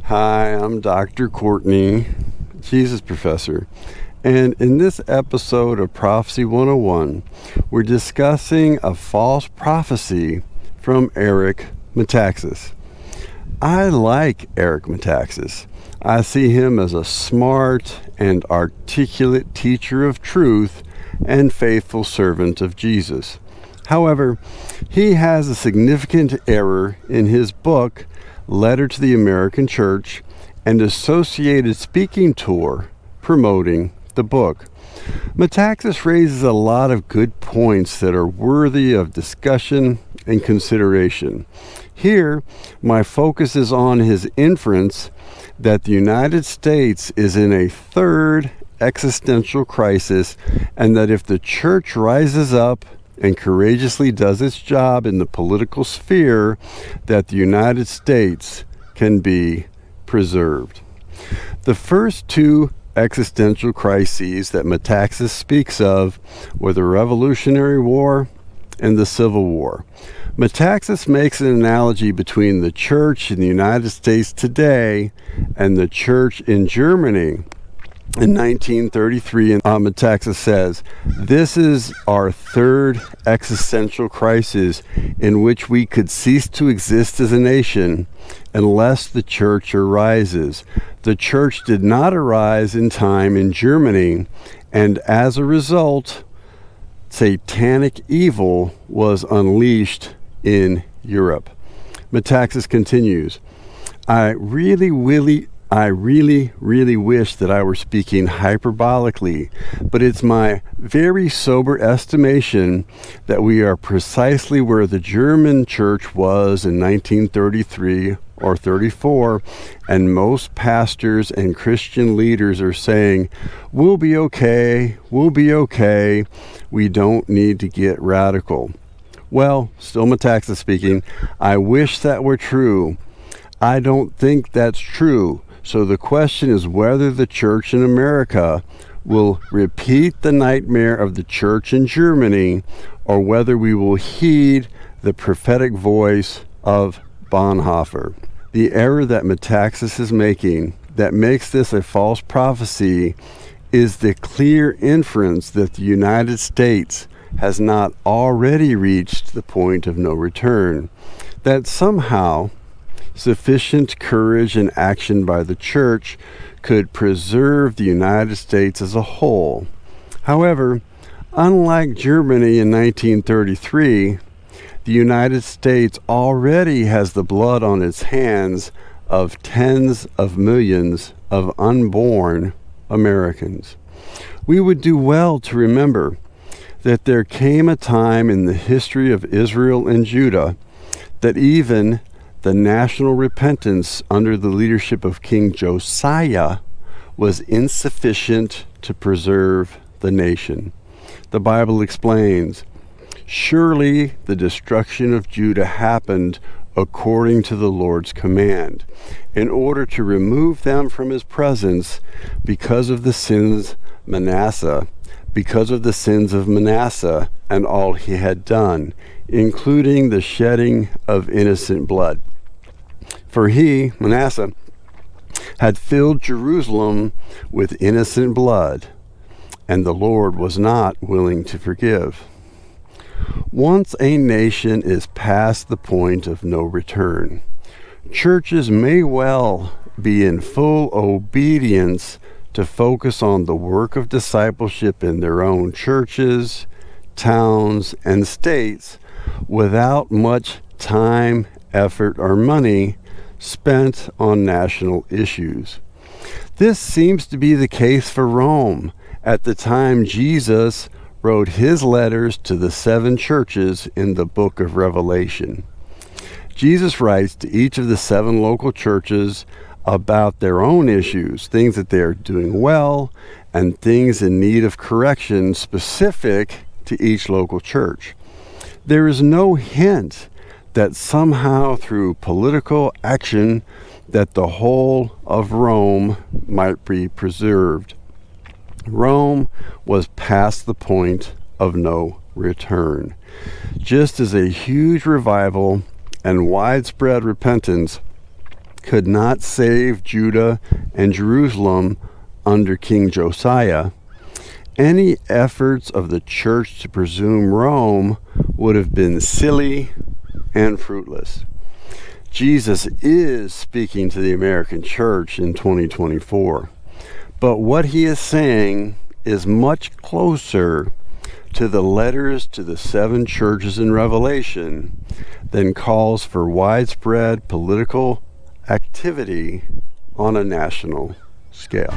Hi, I'm Dr. Courtney, Jesus Professor, and in this episode of Prophecy 101, we're discussing a false prophecy from Eric Metaxas. I like Eric Metaxas. I see him as a smart and articulate teacher of truth and faithful servant of Jesus. However, he has a significant error in his book, Letter to the American Church, and associated speaking tour promoting the book. Metaxas raises a lot of good points that are worthy of discussion and consideration. Here, my focus is on his inference that the United States is in a third existential crisis, and that if the church rises up and courageously does its job in the political sphere, that the United States can be preserved. The first two existential crises that Metaxas speaks of were the Revolutionary War and the Civil War. Metaxas makes an analogy between the church in the United States today and the church in Germany in 1933, and Metaxas says, "This is our third existential crisis in which we could cease to exist as a nation unless the church arises. The church did not arise in time in Germany, and as a result, satanic evil was unleashed in Europe." Metaxas continues, I really wish that I were speaking hyperbolically, but it's my very sober estimation that we are precisely where the German church was in 1933 or 34, and most pastors and Christian leaders are saying, we'll be okay, we don't need to get radical. Well, still Metaxas speaking, I wish that were true. I don't think that's true. So the question is whether the church in America will repeat the nightmare of the church in Germany, or whether we will heed the prophetic voice of Bonhoeffer. The error that Metaxas is making that makes this a false prophecy is the clear inference that the United States has not already reached the point of no return, that somehow sufficient courage and action by the church could preserve the United States as a whole. However, unlike Germany in 1933, the United States already has the blood on its hands of tens of millions of unborn Americans. We would do well to remember that there came a time in the history of Israel and Judah that even the national repentance under the leadership of King Josiah was insufficient to preserve the nation. The Bible explains, surely the destruction of Judah happened according to the Lord's command, in order to remove them from his presence because of the sins of Manasseh and all he had done, including the shedding of innocent blood. For he, Manasseh, had filled Jerusalem with innocent blood, and the Lord was not willing to forgive. Once a nation is past the point of no return, churches may well be in full obedience to focus on the work of discipleship in their own churches, towns, and states without much time, effort, or money spent on national issues. This seems to be the case for Rome at the time Jesus wrote his letters to the 7 churches in the book of Revelation. Jesus writes to each of the 7 local churches about their own issues, things that they are doing well, and things in need of correction specific to each local church. There is no hint that somehow through political action that the whole of Rome might be preserved. Rome was past the point of no return. Just as a huge revival and widespread repentance could not save Judah and Jerusalem under King Josiah, any efforts of the church to presume Rome would have been silly and fruitless. Jesus is speaking to the American church in 2024, but what he is saying is much closer to the letters to the 7 churches in Revelation than calls for widespread political activity on a national scale.